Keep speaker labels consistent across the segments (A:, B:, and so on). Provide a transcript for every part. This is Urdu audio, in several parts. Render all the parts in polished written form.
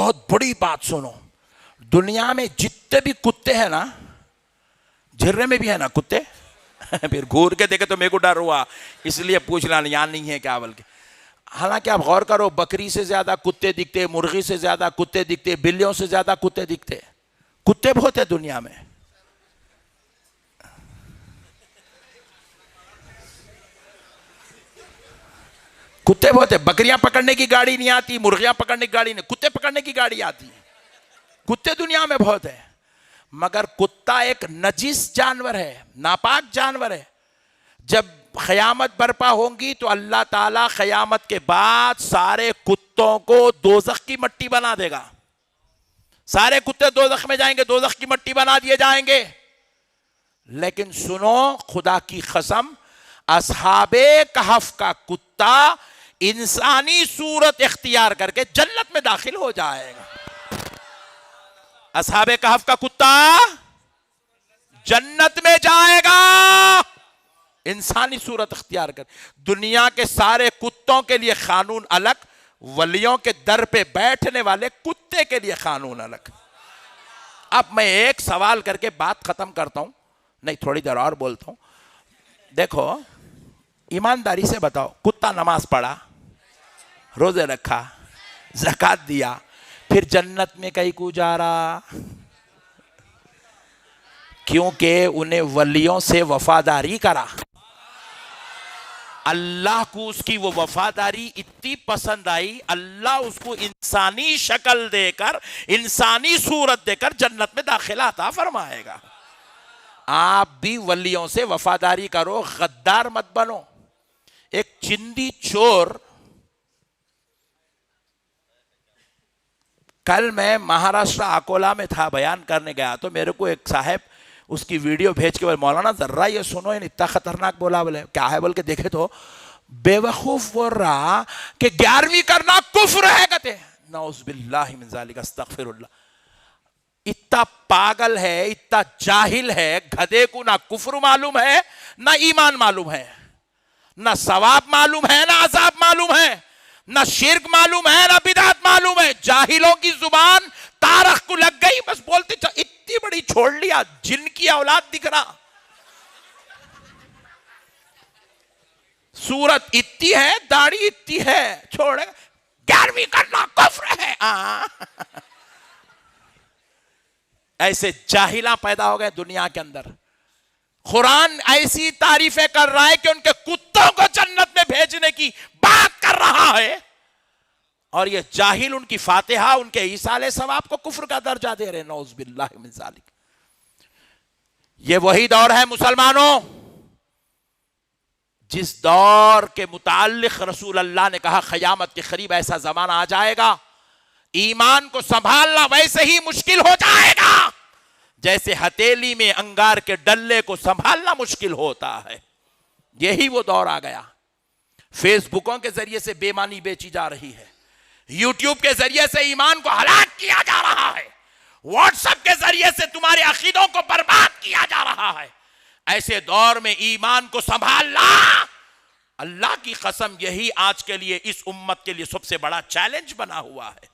A: بہت بڑی بات سنو, دنیا میں جتنے بھی کتے ہیں نا, جھرے میں بھی ہے نا کتے, پھر گھور کے دیکھے تو میرے کو ڈر ہوا, اس لیے پوچھنا یہاں نہیں ہے کیا بلکہ. حالانکہ آپ غور کرو, بکری سے زیادہ کتے دکھتے, مرغی سے زیادہ کتے دکھتے, بلیوں سے زیادہ کتے دکھتے. کتے بہت ہیں دنیا میں. کتے بہت ہیں. بکریاں پکڑنے کی گاڑی نہیں آتی, مرغیاں پکڑنے کی گاڑی نہیں, کتے پکڑنے کی گاڑی آتی ہے. کتے دنیا میں بہت ہیں, مگر کتا ایک نجس جانور ہے, ناپاک جانور ہے. جب قیامت برپا ہوں گی تو اللہ تعالیٰ قیامت کے بعد سارے کتوں کو دوزخ کی مٹی بنا دے گا. سارے کتے دوزخ میں جائیں گے, دوزخ کی مٹی بنا دیے جائیں گے. لیکن سنو, خدا کی قسم, اصحاب کہف کا کتا انسانی صورت اختیار کر کے جنت میں داخل ہو جائے گا. اصحاب کہف کا کتا جنت میں جائے گا انسانی صورت اختیار کر. دنیا کے سارے کتوں کے لیے قانون الگ, ولیوں کے در پہ بیٹھنے والے کتے کے لیے قانون الگ. اب میں ایک سوال کر کے بات ختم کرتا ہوں, نہیں تھوڑی دیر اور بولتا ہوں. دیکھو, ایمانداری سے بتاؤ, کتا نماز پڑھا, روزے رکھا, زکوٰۃ دیا, پھر جنت میں کہیں کو جا رہا؟ کیونکہ انہیں ولیوں سے وفاداری کرا. اللہ کو اس کی وہ وفاداری اتنی پسند آئی, اللہ اس کو انسانی شکل دے کر, انسانی صورت دے کر جنت میں داخلہ عطا فرمائے گا. آپ بھی ولیوں سے وفاداری کرو, غدار مت بنو. ایک چندی چور, کل میں مہاراشٹر اکولا میں تھا, بیان کرنے گیا تو میرے کو ایک صاحب اس کی ویڈیو بھیج کے بولے, مولانا ذرا یہ سنو, اتنا خطرناک بولا. بولے کیا ہے؟ بول کے دیکھے تو بے وقوف بول رہا کہ 11ویں کرنا کفر ہے. کہتے نعوذ باللہ من ذالک, استغفر اللہ. اتنا پاگل ہے, اتنا جاہل ہے, گدھے کو نہ کفر معلوم ہے نہ ایمان معلوم ہے, نہ ثواب معلوم ہے نہ عذاب معلوم ہے, نہ شرک معلوم ہے نہ بدعت معلوم ہے. جاہلوں کی زبان تارخ کو لگ گئی, بس بولتے اتنی بڑی چھوڑ لیا, جن کی اولاد دکھ رہا. صورت اتنی ہے, داڑھی اتنی ہے, چھوڑے 11ویں کرنا کفر ہے. ایسے جاہلاں پیدا ہو گئے دنیا کے اندر. قرآن ایسی تعریفیں کر رہا ہے کہ ان کے کتوں کو جنت میں بھیجنے کی بات کر رہا ہے, اور یہ جاہل ان کی فاتحہ, ان کے ایصال ثواب کو کفر کا درجہ دے رہے. نعوذ باللہ من ذالک. یہ وہی دور ہے مسلمانوں جس دور کے متعلق رسول اللہ نے کہا قیامت کے قریب ایسا زمانہ آ جائے گا, ایمان کو سنبھالنا ویسے ہی مشکل ہو جائے گا جیسے ہتیلی میں انگار کے ڈلے کو سنبھالنا مشکل ہوتا ہے. یہی وہ دور آ گیا. فیس بکوں کے ذریعے سے بے معنی بیچی جا رہی ہے, یوٹیوب کے ذریعے سے ایمان کو ہلاک کیا جا رہا ہے, واٹس ایپ کے ذریعے سے تمہارے عقیدوں کو برباد کیا جا رہا ہے. ایسے دور میں ایمان کو سنبھالنا, اللہ کی قسم یہی آج کے لیے اس امت کے لیے سب سے بڑا چیلنج بنا ہوا ہے.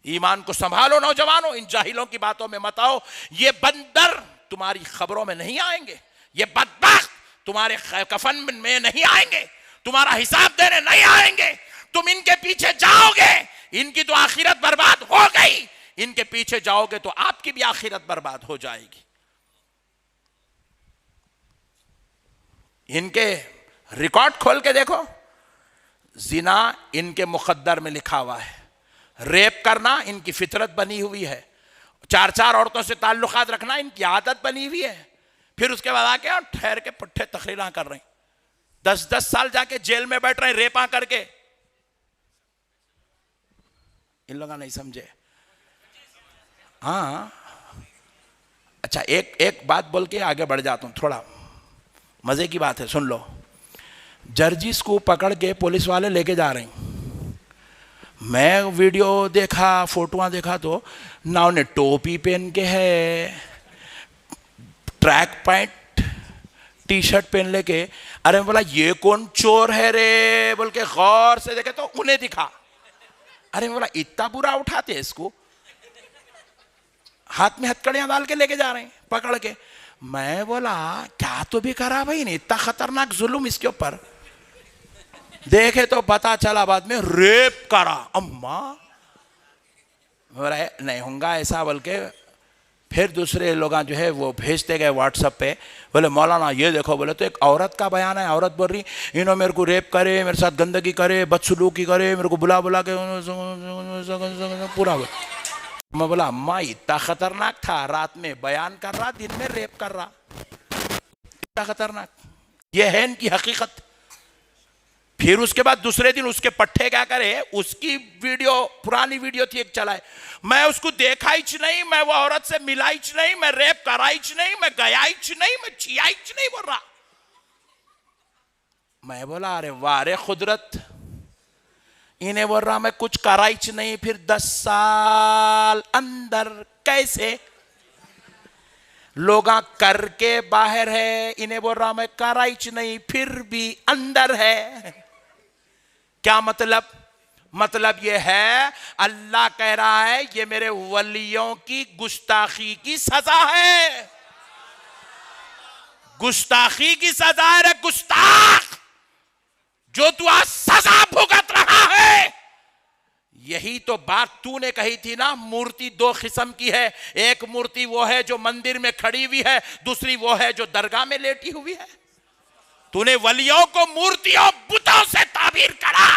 A: ایمان کو سنبھالو نوجوانوں, ان جاہلوں کی باتوں میں مت آؤ. یہ بندر تمہاری خبروں میں نہیں آئیں گے, یہ بدبخت تمہارے کفن میں نہیں آئیں گے, تمہارا حساب دینے نہیں آئیں گے. تم ان کے پیچھے جاؤ گے, ان کی تو آخرت برباد ہو گئی, ان کے پیچھے جاؤ گے تو آپ کی بھی آخرت برباد ہو جائے گی. ان کے ریکارڈ کھول کے دیکھو, زنا ان کے مقدر میں لکھا ہوا ہے, ریپ کرنا ان کی فطرت بنی ہوئی ہے, 4 عورتوں سے تعلقات رکھنا ان کی عادت بنی ہوئی ہے. پھر اس کے بعد آ کے ٹھہر کے پٹھے تقریراں کر رہے ہیں, 10 سال جا کے جیل میں بیٹھ رہے ہیں ریپاں کر کے. ان لوگوں نہیں سمجھے. ہاں اچھا, ایک بات بول کے آگے بڑھ جاتا ہوں, تھوڑا مزے کی بات ہے, سن لو. جرجس کو پکڑ کے پولیس والے لے کے جا رہے ہیں. میں ویڈیو دیکھا, فوٹوਆਂ دیکھا تو نہ انہیں ٹوپی پہن کے ہے, ٹریک پینٹ ٹی شرٹ پہن لے کے. ارے بولا یہ کون چور ہے رے, بول کے غور سے دیکھے تو انہیں دکھا. ارے بولا اتنا برا اٹھاتے اس کو, ہاتھ میں ہتکڑیاں ڈال کے لے کے جا رہے ہیں پکڑ کے. میں بولا کیا تو بھی کرا بھائی نے اتنا خطرناک ظلم اس کے اوپر. دیکھے تو پتا چلا بعد میں ریپ کرا. اماں نہیں ہوں گا ایسا بلکہ پھر دوسرے لوگ جو ہے وہ بھیجتے گئے واٹس ایپ پہ. بولے مولانا یہ دیکھو, بولے تو ایک عورت کا بیان ہے, عورت بول رہی انہوں میرے کو ریپ کرے, میرے ساتھ گندگی کرے, بدسلوکی کرے, میرے کو بلا بلا کے پورا. میں بولا اماں اتنا خطرناک تھا, رات میں بیان کر رہا, دن میں ریپ کر رہا, اتنا خطرناک. یہ ہے ان کی حقیقت. پھر اس کے بعد دوسرے دن اس کے پٹھے کیا کرے, اس کی ویڈیو, پرانی ویڈیو تھی ایک چلائے, میں اس کو دیکھا ہی نہیں, میں وہ عورت سے ملا ہی نہیں, میں ریپ کرا ہی نہیں, میں گیا ہی نہیں, میں چھیا ہی نہیں بول رہا. میں بولا ارے وارے قدرت, انہیں بول رہا میں کچھ کرا ہی نہیں, پھر 10 سال اندر کیسے لوگاں کر کے باہر ہے, انہیں بول رہا میں کرا ہی نہیں, پھر بھی اندر ہے. کیا مطلب؟ مطلب یہ ہے اللہ کہہ رہا ہے یہ میرے ولیوں کی گستاخی کی سزا ہے. گستاخی کی سزا ہے, گستاخ جو تو آج سزا بھگت رہا ہے. یہی تو بات تو نے کہی تھی نا, مورتی 2 قسم کی ہے, ایک مورتی وہ ہے جو مندر میں کھڑی ہوئی ہے, دوسری وہ ہے جو درگاہ میں لیٹی ہوئی ہے. تو نے ولیوں کو مورتیوں بتوں سے تعبیر کرا,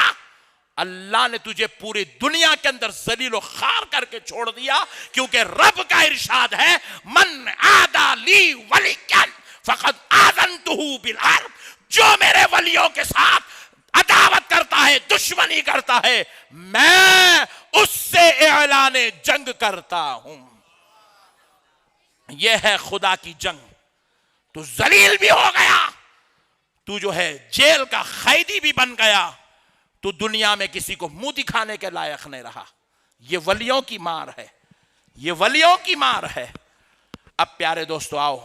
A: اللہ نے تجھے پوری دنیا کے اندر ذلیل و خوار کر کے چھوڑ دیا, کیونکہ رب کا ارشاد ہے من عادی لی ولیًا فقد آذنتہ بالحرب. جو میرے ولیوں کے ساتھ عداوت کرتا ہے, دشمنی کرتا ہے, میں اس سے اعلان جنگ کرتا ہوں. یہ ہے خدا کی جنگ. تو ذلیل بھی ہو گیا, تو جو ہے جیل کا قیدی بھی بن گیا, تو دنیا میں کسی کو منہ دکھانے کے لائق نہیں رہا. یہ ولیوں کی مار ہے, یہ ولیوں کی مار ہے. اب پیارے دوستو آؤ,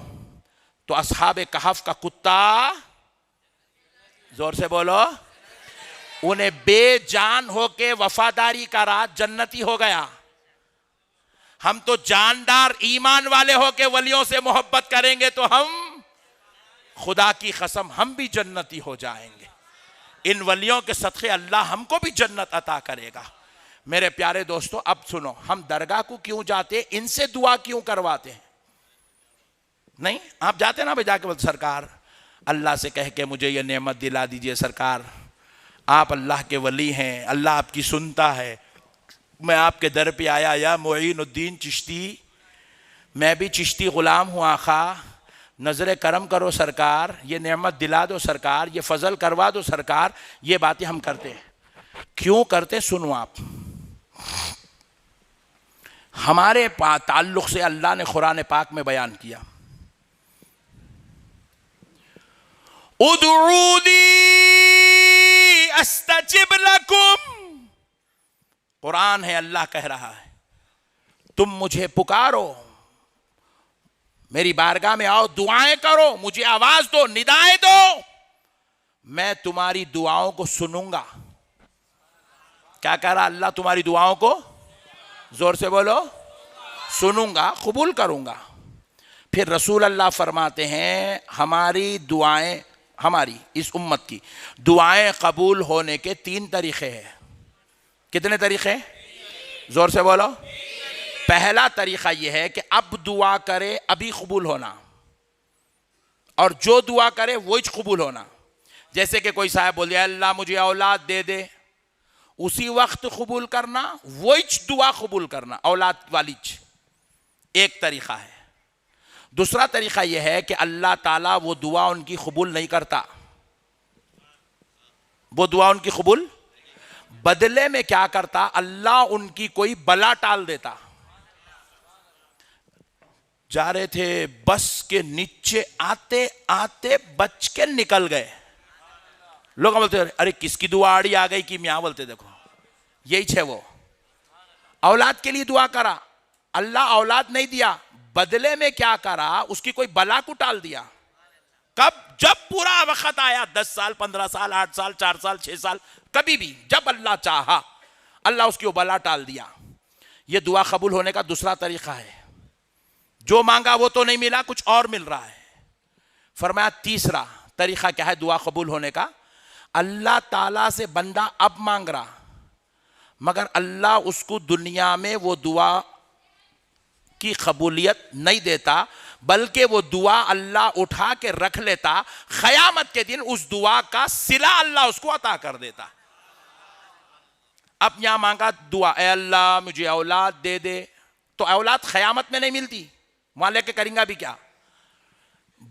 A: تو اصحاب کہف کا کتا, زور سے بولو, انہیں بے جان ہو کے وفاداری کا رات جنتی ہو گیا. ہم تو جاندار ایمان والے ہو کے ولیوں سے محبت کریں گے تو ہم, خدا کی قسم, ہم بھی جنتی ہو جائیں گے. ان ولیوں کے صدقے اللہ ہم کو بھی جنت عطا کرے گا. میرے پیارے دوستو اب سنو, ہم درگاہ کو کیوں جاتے, ان سے دعا کیوں کرواتے ہیں؟ نہیں, آپ جاتے نا جا کے سرکار اللہ سے کہہ کے مجھے یہ نعمت دلا دیجئے, سرکار آپ اللہ کے ولی ہیں, اللہ آپ کی سنتا ہے, میں آپ کے در پہ آیا, یا معین الدین چشتی, میں بھی چشتی غلام ہوں آقا, نظر کرم کرو سرکار, یہ نعمت دلا دو سرکار, یہ فضل کروا دو سرکار. یہ باتیں ہم کرتے ہیں. کیوں کرتے سنو آپ. ہمارے تعلق سے اللہ نے قرآن پاک میں بیان کیا, ادعونی استجب لکم. قرآن ہے, اللہ کہہ رہا ہے تم مجھے پکارو, میری بارگاہ میں آؤ, دعائیں کرو, مجھے آواز دو, ندائیں دو, میں تمہاری دعاؤں کو سنوں گا. کیا کہہ رہا اللہ؟ تمہاری دعاؤں کو, زور سے بولو, سنوں گا, قبول کروں گا. پھر رسول اللہ فرماتے ہیں ہماری دعائیں, ہماری اس امت کی دعائیں قبول ہونے کے 3 طریقے ہیں. کتنے طریقے؟ زور سے بولو. پہلا طریقہ یہ ہے کہ اب دعا کرے ابھی قبول ہونا, اور جو دعا کرے وہی قبول ہونا. جیسے کہ کوئی صاحب بول دیا اللہ مجھے اولاد دے دے, اسی وقت قبول کرنا, وہی دعا قبول کرنا اولاد والی. ایک طریقہ ہے. دوسرا طریقہ یہ ہے کہ اللہ تعالیٰ وہ دعا ان کی قبول نہیں کرتا. وہ دعا ان کی قبول, بدلے میں کیا کرتا, اللہ ان کی کوئی بلا ٹال دیتا. جا رہے تھے, بس کے نیچے آتے آتے بچ کے نکل گئے. لوگ بولتے ارے کس کی دعا آڑی آ گئی کہ میاں, بولتے دیکھو یہی چھے. وہ اولاد کے لیے دعا کرا, اللہ اولاد نہیں دیا, بدلے میں کیا کرا, اس کی کوئی بلا کو ٹال دیا. کب؟ جب پورا وقت آیا, 10 سال 15 سال 8 سال 4 سال 6 سال, کبھی بھی جب اللہ چاہا اللہ اس کی وہ بلا ٹال دیا. یہ دعا قبول ہونے کا دوسرا طریقہ ہے. جو مانگا وہ تو نہیں ملا، کچھ اور مل رہا ہے. فرمایا تیسرا طریقہ کیا ہے دعا قبول ہونے کا؟ اللہ تعالیٰ سے بندہ اب مانگ رہا، مگر اللہ اس کو دنیا میں وہ دعا کی قبولیت نہیں دیتا، بلکہ وہ دعا اللہ اٹھا کے رکھ لیتا، قیامت کے دن اس دعا کا صلہ اللہ اس کو عطا کر دیتا. اب یہاں مانگا دعا، اے اللہ مجھے اولاد دے دے، تو اولاد قیامت میں نہیں ملتی، وہاں لے کے کریں گا بھی کیا،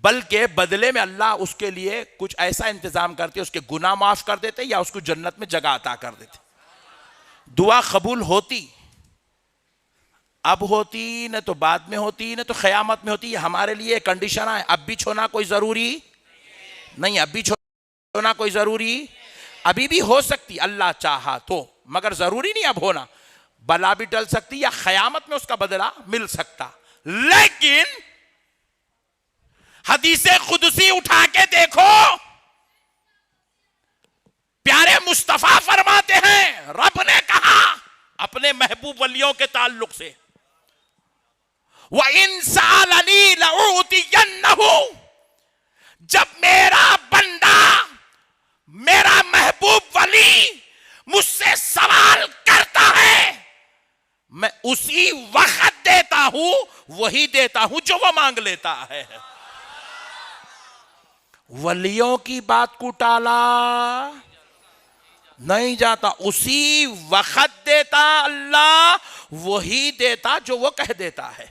A: بلکہ بدلے میں اللہ اس کے لیے کچھ ایسا انتظام کرتے، اس کے گناہ معاف کر دیتے یا اس کو جنت میں جگہ عطا کر دیتے. دعا قبول ہوتی، اب ہوتی نہ تو بعد میں ہوتی نہ تو قیامت میں ہوتی، یہ ہمارے لیے کنڈیشن ہے. اب بھی چھونا کوئی ضروری نہیں، اب بھی چھونا کوئی ضروری، ابھی بھی ہو سکتی اللہ چاہا تو، مگر ضروری نہیں اب ہونا. بلا بھی ٹل سکتی یا قیامت میں اس کا بدلہ مل سکتا. لیکن حدیث قدسی اٹھا کے دیکھو، پیارے مصطفیٰ فرماتے ہیں، رب نے کہا اپنے محبوب ولیوں کے تعلق سے، وَإِن سَأَلَنِي لَأُعْطِيَنَّهُ، جب میرا بندہ، میرا محبوب ولی مجھ سے سوال کرتا ہے، میں اسی وقت دیتا ہوں، وہی دیتا ہوں جو وہ مانگ لیتا ہے. ولیوں کی بات کو ٹالا نہیں جاتا، اسی وقت دیتا اللہ، وہی دیتا جو وہ کہہ دیتا ہے.